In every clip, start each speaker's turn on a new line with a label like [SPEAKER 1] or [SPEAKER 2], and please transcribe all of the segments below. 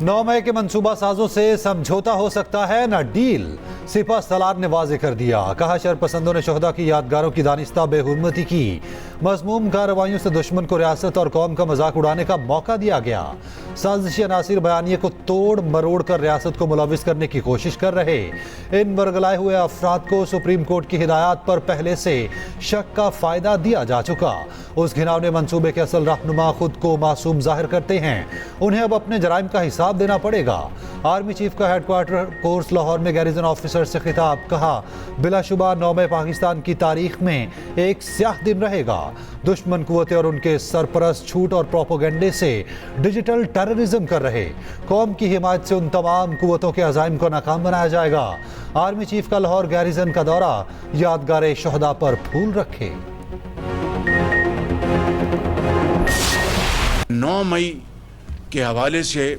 [SPEAKER 1] 9 मई के मंसूबा साजों से समझौता हो सकता है न डील। सिपा सलार ने वाजे कर दिया, कहा शरपसंदों ने शोहदा की यादगारों की दानिस्ता बेहुरमती की। मज़मूम कार्रवाइयों से दुश्मन को रियासत और कौम का मजाक उड़ाने का मौका दिया गया। साजिशी अनासिर बयानिए को तोड़ मरोड़ कर रियासत को मुलविस करने की कोशिश कर रहे। इन बरगलाए हुए अफराद को सुप्रीम कोर्ट की हिदायत पर पहले से शक का फायदा दिया जा चुका। उस घिनौने मंसूबे के असल रहनुमा खुद को मासूम जाहिर करते हैं। उन्हें अब अपने जराइम का हिसाब देना पड़ेगा। आर्मी चीफ का हेडक्वार्टर कोर्स लाहौर में गैरिजन ऑफिसर से खिताब, कहा बिलाशुबा 9 मई पाकिस्तान की तारीख में एक स्याह दिन रहेगा। दुश्मन कुव्वतें और उनके सरपरस्त झूठ और प्रोपोगंडे से डिजिटल टेररिज्म कर रहे। कौम की हिमायत से उन तमाम कुव्वतों के अज़ाइम को नाकाम बनाया जाएगा। आर्मी चीफ का लाहौर गैरिजन का दौरा, यादगार शोहदा पर फूल रखे।
[SPEAKER 2] 9 मई के हवाले से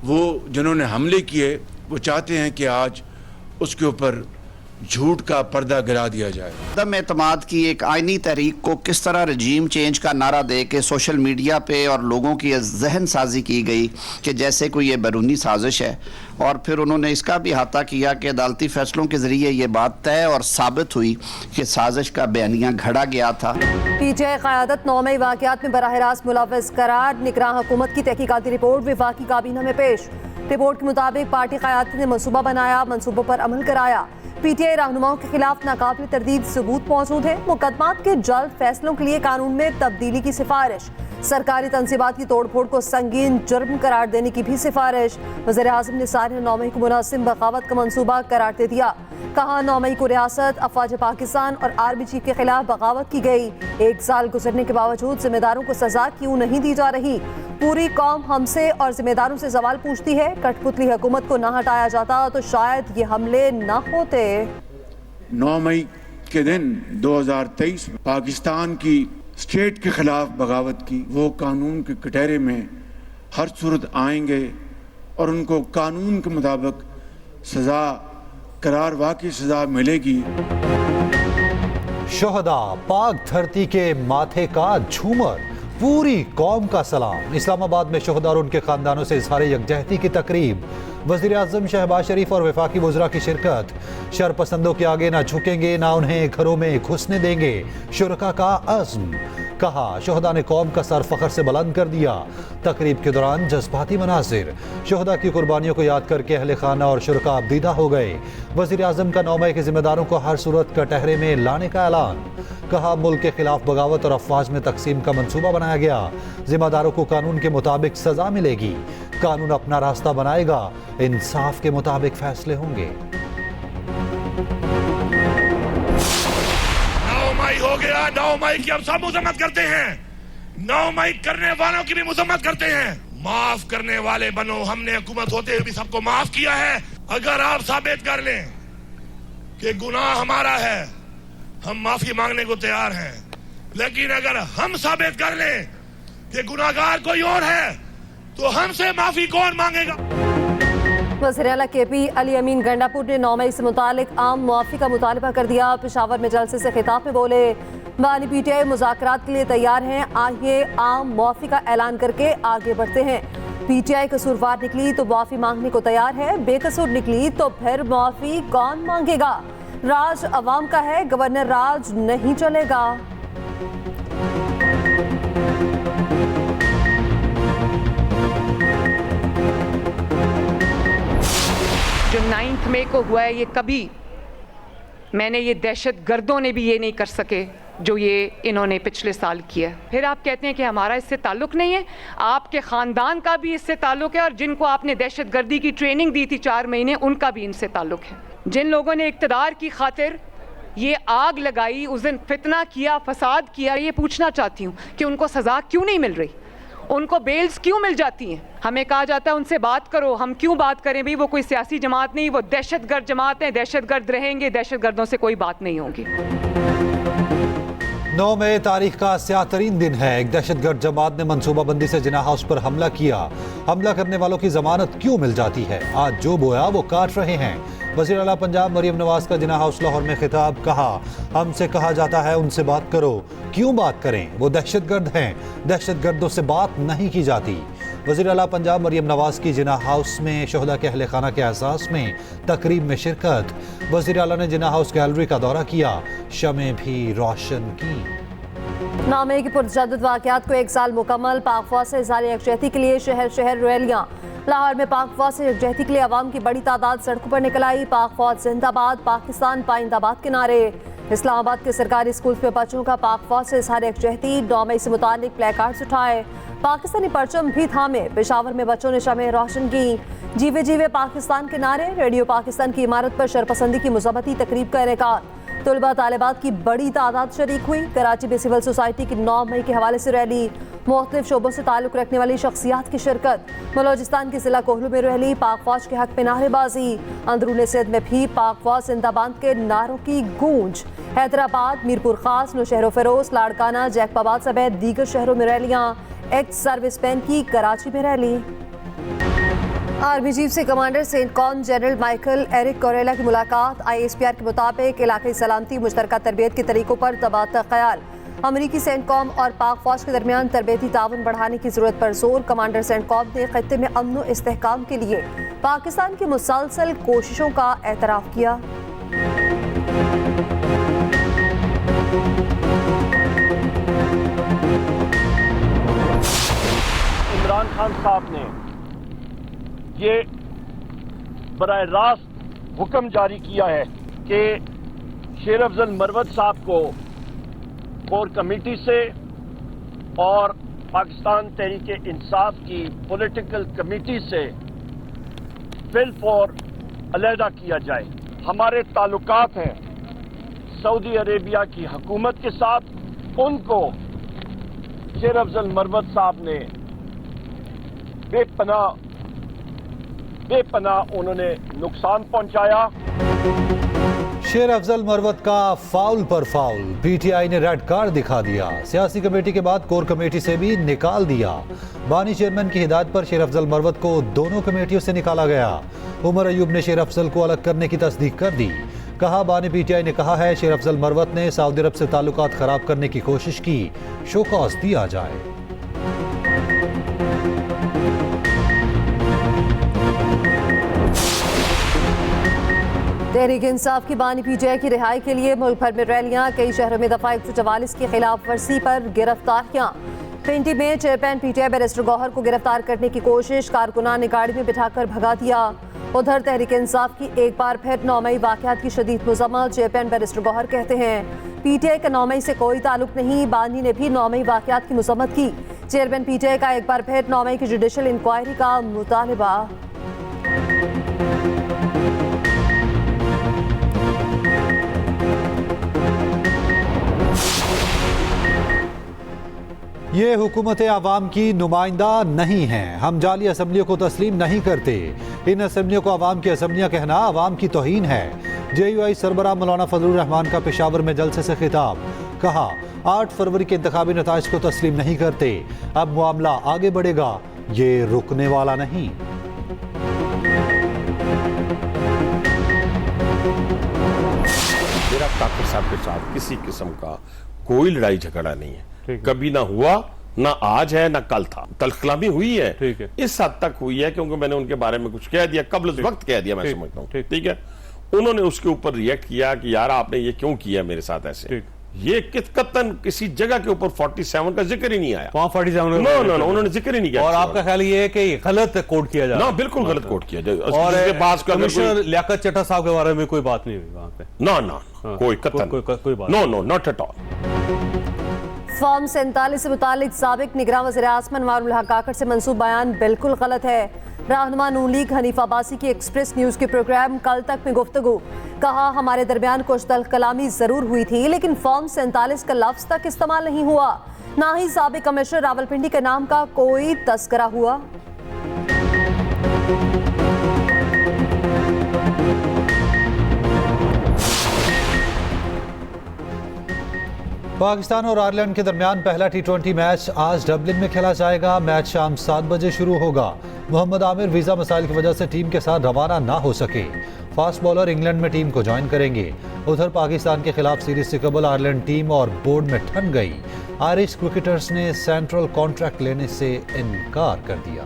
[SPEAKER 2] वो जिन्होंने हमले किए वो चाहते हैं कि आज उसके ऊपर झूठ का पर्दा गिरा दिया जाए।
[SPEAKER 3] अदम एतमाद की एक आइनी तहरीक को किस तरह रजीम चेंज का नारा दे के सोशल मीडिया पे और लोगों की जहन साजी की गई कि जैसे कोई ये बैरूनी साजिश है, और फिर उन्होंने इसका भी अहाता किया कि अदालती फैसलों के जरिए ये बात तय और साबित हुई कि साजिश का बयानिया घड़ा गया था।
[SPEAKER 4] पीटीआई क़यादत 9 मई वाक़यात में बराह रास्त मुलव्वस करार। निगरान हुकूमत की तहकीकाती रिपोर्ट वफाकी काबीना में पेश। रिपोर्ट के मुताबिक पार्टी क़यादत ने मनसूबा बनाया, मनसूबों पर अमल कराया। पीटीआई रहनुमाओं के खिलाफ नाकाबिल तरदीद सबूत मौजूद है। मुकदमात के जल्द फैसलों के लिए कानून में तब्दीली की सिफारिश। सरकारी तंसीबात की तोड़फोड़ को संगीन जुर्म करार देने की भी सिफारिश। वज़ीर आज़म ने सारे 9 मई को मुनासिब बगावत का मंसूबा करार दे दिया। कहा 9 मई को रियासत, अफवाज पाकिस्तान और आर्मी चीफ के खिलाफ बगावत की गई। 1 साल गुजरने के बावजूद जिम्मेदारों को सजा क्यों नहीं दी जा रही? पूरी कौम हमसे और जिम्मेदारों से सवाल पूछती है। कठपुतली हुकूमत को ना हटाया जाता तो शायद ये हमले ना होते।
[SPEAKER 2] 9 मई के दिन 2023 पाकिस्तान की स्टेट के खिलाफ बगावत की, वो कानून के कटहरे में हर सूरत आएंगे और उनको कानून के मुताबिक सजा करार वाकई सजा मिलेगी।
[SPEAKER 1] शोहदा पाक धरती के माथे का झूमर, पूरी कौम का सलाम। इस्लामाबाद में शोहदा और उनके खानदानों से इजहार यकजहती की तकरीब। वज़ीर आज़म शहबाज शरीफ और वफाकी वज़रा की शिरकत। शरपसंदों के आगे ना झुकेंगे, ना उन्हें घरों में घुसने देंगे, शुरका का अज़्म। कहा शोहदा ने कौम का सर फख्र से बुलंद कर दिया। तकरीब के दौरान जज्बाती मनासिर। शोहदा की कुर्बानियों को याद करके अहले खाना और शुरका अबदीदा हो गए। वज़ीर आज़म का 9 मई के जिम्मेदारों को हर सूरत कटहरे में लाने का ऐलान। कहा मुल्क के खिलाफ बगावत और अफवाज में तकसीम का मंसूबा बनाया गया। जिम्मेदारों को कानून के मुताबिक सजा मिलेगी। कानून अपना रास्ता बनाएगा, इंसाफ के मुताबिक फैसले होंगे।
[SPEAKER 5] 9 मई हो गया, 9 मई की अब सब मुजम्मत करते हैं। 9 मई करने वालों की भी मुजम्मत करते हैं। माफ करने वाले बनो। हमने हुकूमत होते हुए भी सबको माफ किया है। अगर आप साबित कर लें कि गुनाह हमारा है, हम माफी मांगने को तैयार हैं। लेकिन अगर हम साबित कर लें कि गुनाहगार कोई और है तो हमसे माफी कौन मांगेगा?
[SPEAKER 4] वज़ीर आला केपी अली अमीन गंडापुर ने 9 मई से मुतालिक आम मुआफ़ी का मुतालबा कर दिया। पेशावर में जलसे से खिताब में बोले, बानी पीटीआई मुज़ाकरात के लिए तैयार हैं। आइए आम मुआफ़ी का ऐलान करके आगे बढ़ते हैं। पीटीआई कसूरवार निकली तो मुआफ़ी मांगने को तैयार है। बेकसूर निकली तो फिर मुआफ़ी कौन मांगेगा? राज अवाम का है, गवर्नर राज नहीं चलेगा।
[SPEAKER 6] जो 9 मई को हुआ है, ये कभी मैंने ये दहशत गर्दों ने भी ये नहीं कर सके जो ये इन्होंने पिछले साल किया। फिर आप कहते हैं कि हमारा इससे ताल्लुक़ नहीं है। आपके ख़ानदान का भी इससे ताल्लुक़ है और जिनको आपने दहशत गर्दी की ट्रेनिंग दी थी 4 महीने, उनका भी इनसे ताल्लुक़ है। जिन लोगों ने इक़्तिदार की खातिर ये आग लगाई, उस दिन फितना किया, फसाद किया, ये पूछना चाहती हूँ कि उनको सज़ा क्यों नहीं मिल रही? उनको बेल्स क्यों मिल जाती हैं? हमें कहा जाता है उनसे बात करो। हम क्यों बात करें भाई? वो कोई सियासी जमात नहीं, वो दहशतगर्द जमात है। दहशतगर्द रहेंगे, दहशतगर्दों से कोई बात नहीं होगी।
[SPEAKER 1] 9 मई तारीख का स्याह-तरीन दिन है। एक दहशतगर्द जमात ने मंसूबाबंदी से जिना हाउस पर हमला किया। हमला करने वालों की जमानत क्यों मिल जाती है? आज जो बोया वो काट रहे हैं। वज़ीर आला पंजाब मरियम नवाज का जिना हाउस लाहौर में खिताब। कहा हमसे कहा जाता है उनसे बात करो। क्यों बात करें? वो दहशतगर्द हैं। दहशतगर्दों से बात नहीं की जाती। वज़ीर आला पंजाब मरियम नवाज की जिन्ना हाउस में शोहदा के अहले खाना के एहसास में तकरीब में शिरकत। वज़ीर आला ने जिन्ना हाउस गैलरी का दौरा किया, शमें भी रोशन की।
[SPEAKER 4] नामे की पुरतशद्दुद वाक़यात को 1 साल मुकम्मल। पाक फौज से इज़हार यकजहती के लिए शहर शहर रैलियाँ। लाहौर में पाक फौज से यकजहती के लिए अवाम की बड़ी तादाद सड़कों पर निकल आई। पाक फौज जिंदाबाद, पाकिस्तान पाइंदाबाद के नारे। इस्लामाबाद के सरकारी स्कूल में बच्चों का पाक फौज से इज़हार यकजहती, 9 मई से मुतालिक प्ले कार्ड्स उठाए, पाकिस्तानी परचम भी थामे। पेशावर में बच्चों ने शमें रोशन की। जीवे जीवे पाकिस्तान के नारे। रेडियो पाकिस्तान की इमारत पर शरपसंदी की मुज़म्मती तकरीब का इनेकाद। तलबा तालिबात की बड़ी तादाद शरीक हुई। कराची में सिविल सोसाइटी की 9 मई के हवाले से रैली। मुख्तलिफ शोबों से ताल्लुक रखने वाली शख्सियात की शिरकत। बलोचिस्तान के जिला कोहलू में रैली। पाक फौज के हक में नारेबाजी। अंदरूनी सिंध में भी पाक फौज जिंदाबाद के नारों की गूंज। हैदराबाद, मीरपुर खास, नौशहर फिरोज, लाड़काना, जैकबाबाद समेत दीगर शहरों में रैलियाँ। एक्स सर्विस मैन की कराची में रैली। आर्मी चीफ से commander CENTCOM general Michael Erik कोरेला की मुलाकात। ISPR के मुताबिक इलाकाई सलामती, मुश्तरका तरबियत के तरीकों पर तबादला ख्याल। अमरीकी सेंटकॉम और पाक फौज के दरमियान तरबियती ताउन बढ़ाने की जरूरत पर जोर। कमांडर सेंटकॉम ने खत्ते में अमन व इस्तेहकाम के लिए पाकिस्तान की मुसलसल कोशिशों का एतराफ़ किया।
[SPEAKER 7] इमरान खान साहब ने ये बराह रास्त हुक्म जारी किया है कि शेर अफजल मरवत साहब को कोर कमेटी से और पाकिस्तान तहरीक इंसाफ की पॉलिटिकल कमेटी से फिलफौर अलहदा किया जाए। हमारे ताल्लुकात हैं सऊदी अरेबिया की हुकूमत के साथ। उनको शेर अफजल मरवत साहब ने बेपनाह उन्होंने नुकसान पहुंचाया।
[SPEAKER 1] शेर अफजल मरवत का फाउल पर फाउल। PTI ने रेड कार्ड दिखा दिया। सियासी कमेटी के बाद कोर कमेटी से भी निकाल दिया। बानी चेयरमैन की हिदायत पर शेर अफजल मरवत को दोनों कमेटियों से निकाला गया। उमर अयूब ने शेर अफजल को अलग करने की तस्दीक कर दी। कहा, बानी PTI ने कहा है शेर अफजल मरवत ने सऊदी अरब से ताल्लुकात खराब करने की कोशिश की, शोकॉज दिया जाए।
[SPEAKER 4] तहरीक इंसाफ की बानी PTI की रिहाई के लिए मुल्क भर में रैलियां। कई शहरों में दफा 144 की खिलाफ वर्जी पर गिरफ्तारियां। पिंडी में चेयरमैन PTI बैरिस्टर गौहर को गिरफ्तार करने की कोशिश, कारकुनान ने गाड़ी में बिठाकर भगा दिया। उधर तहरीक इंसाफ की एक बार फिर 9 मई वाकयात की शदीद मुजम्मत। चेयरमैन बैरिस्टर गौहर कहते हैं PTI का 9 मई से कोई ताल्लुक नहीं। बानी ने भी 9 मई वाकयात की मुजम्मत की। चेयरमैन PTI का एक बार फिर 9 मई की जुडिशल इंक्वायरी का मुतालबा।
[SPEAKER 1] ये हुकूमतें आवाम की नुमाइंदा नहीं हैं। हम जाली असम्बलियों को तस्लीम नहीं करते। इन असम्बलियों को आवाम की असम्बलियाँ कहना आवाम की तौहीन है। JUI सरबराह मौलाना फजलुर रहमान का पेशावर में जलसे से खिताब। कहा, 8 फरवरी के इंतखाबी नताइज को तस्लीम नहीं करते। अब मामला आगे बढ़ेगा, ये रुकने वाला नहीं।
[SPEAKER 8] मेरा काकर साहब के साथ किसी किस्म का कोई लड़ाई झगड़ा नहीं है। कभी ना हुआ, ना आज है, ना कल था। तलखलामी हुई है, इस हद तक हुई है क्योंकि मैंने उनके बारे में कुछ कह दिया, कब्ल वक्त कह दिया, मैं समझता हूँ। ठीक है, उन्होंने उसके ऊपर रिएक्ट किया कि यार आपने ये क्यों किया मेरे साथ ऐसे। ये कतन किसी जगह के ऊपर 47 का जिक्र ही नहीं आया।
[SPEAKER 9] 47
[SPEAKER 8] नो, उन्होंने जिक्र ही नहीं किया।
[SPEAKER 9] और आपका ख्याल ये है कि गलत कोट किया जाए?
[SPEAKER 8] ना, बिल्कुल गलत कोट किया जाए।
[SPEAKER 9] और कमिश्नर लियाकत चट्टा साहब के बारे में कोई बात नहीं हुई वहां पे?
[SPEAKER 8] ना, कोई कतन कोई बात no, not at all.
[SPEAKER 4] Form 47 से मुतालिक साबिक निगरान वज़ीर आज़म अनवारुल हक काकड़ से मंसूब बयान बिल्कुल गलत है। रहनुमा नून लीग हनीफ अब्बासी की एक्सप्रेस न्यूज़ के प्रोग्राम कल तक में गुफ्तगू। कहा, हमारे दरमियान कुछ तल्ख कलामी जरूर हुई थी लेकिन फॉर्म 47 का लफ्ज तक इस्तेमाल नहीं हुआ। ना ही साबिक कमिश्नर रावलपिंडी के नाम का कोई तस्करा हुआ।
[SPEAKER 1] पाकिस्तान और आयरलैंड के दरमियान पहला T20 मैच आज डबलिन में खेला जाएगा। मैच शाम 7 बजे शुरू होगा। मोहम्मद आमिर वीज़ा मसाइल की वजह से टीम के साथ रवाना ना हो सके। फास्ट बॉलर इंग्लैंड में टीम को ज्वाइन करेंगे। उधर पाकिस्तान के खिलाफ सीरीज से कबल आयरलैंड टीम और बोर्ड में ठन गई। आयरिश क्रिकेटर्स ने सेंट्रल कॉन्ट्रैक्ट लेने से इनकार कर दिया।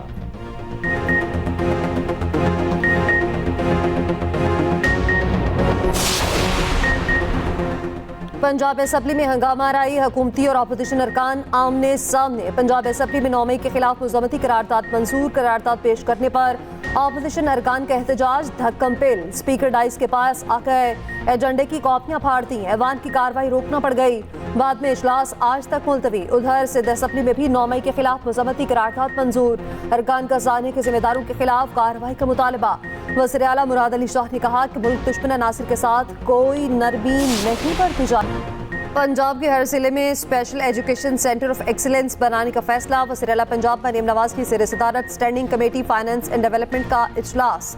[SPEAKER 4] पंजाब असेंबली में हंगामा राई, हुकूमती और अपोजिशन अरकान आमने सामने। पंजाब असेंबली में 9 मई के खिलाफ मुज़म्मती करारदाद मंजूर। करारदाद पेश करने पर अपोजिशन अरकान का एहतजाज धक्कम पेल। स्पीकर डाइस के पास आकर एजेंडे की कॉपियां फाड़ दी। ऐवान की कार्रवाई रोकना पड़ गई। बाद में इजलास आज तक मुलतवी। उधर सिंध असेंबली में भी 9 मई के खिलाफ मुज़म्मती करारदाद मंजूर। अरकान खजाने के जिम्मेदारों के खिलाफ कार्रवाई का मुतालबा। वज़ीर आला मुराद अली शाह ने कहा कि मुल्क दुश्मन अनासिर के साथ कोई नरमी नहीं बरती जाए। पंजाब के हर जिले में special education centre of excellence बनाने का फैसला। वज़ीर आला पंजाब मरियम नवाज की ज़ेर सदारत standing committee finance and development का इजलास।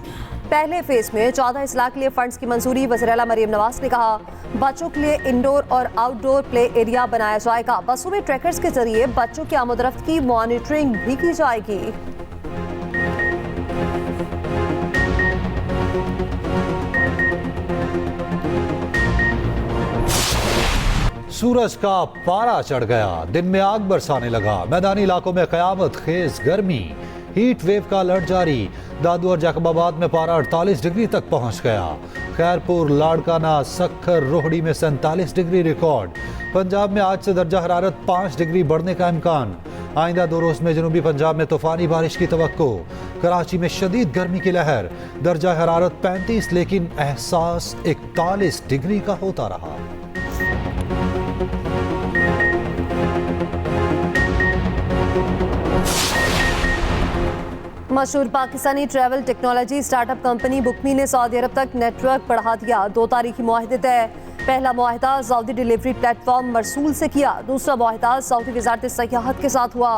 [SPEAKER 4] पहले फेज में 14 इस्लाह के लिए फंड्स की मंजूरी। वज़ीर आला मरियम नवाज ने कहा बच्चों के लिए इंडोर और आउटडोर प्ले एरिया बनाया जाएगा। बसों में ट्रैकर्स के जरिए बच्चों की आमदरफ्त की मॉनिटरिंग भी की जाएगी।
[SPEAKER 1] सूरज का पारा चढ़ गया, दिन में आग बरसाने लगा। मैदानी इलाकों में कयामत खेज गर्मी, हीट वेव का अलर्ट जारी। दादू और जैकबाबाद में पारा 48 डिग्री तक पहुंच गया। खैरपुर, लाड़काना, सक्खर, रोहड़ी में 47 डिग्री रिकॉर्ड। पंजाब में आज से दर्जा हरारत 5 डिग्री बढ़ने का इम्कान। आइंदा 2 रोज में जनूबी पंजाब में तूफानी बारिश की तवक्को। कराची में शदीद गर्मी की लहर, दर्जा हरारत 35 लेकिन एहसास 41 डिग्री का होता रहा।
[SPEAKER 4] मशहूर Pakistani travel technology startup company Bookme ने सऊदी अरब तक नेटवर्क बढ़ा दिया। 2 तारीखी मुआहदे तय। पहला मुआहदा सऊदी डिलीवरी प्लेटफॉर्म मरसूल से किया। दूसरा मुआहदा सऊदी वजारत सयाहत के साथ हुआ।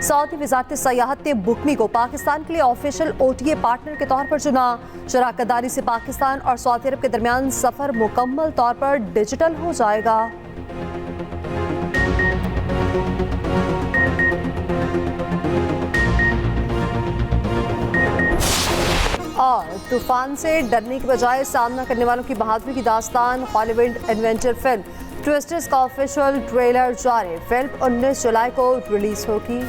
[SPEAKER 4] सऊदी वजारत सयाहत ने बुकमी को पाकिस्तान के लिए ऑफिशियल OTA पार्टनर के तौर पर चुना। शराकतदारी से पाकिस्तान और सऊदी अरब के दरमियान सफर मुकम्मल तौर पर डिजिटल हो जाएगा। और तूफान से डरने के बजाय सामना करने वालों की बहादुरी की दास्तान हॉलीवुड एडवेंचर फिल्म ट्विस्टर्स का ऑफिशियल ट्रेलर जारी। फिल्म 19 जुलाई को रिलीज होगी।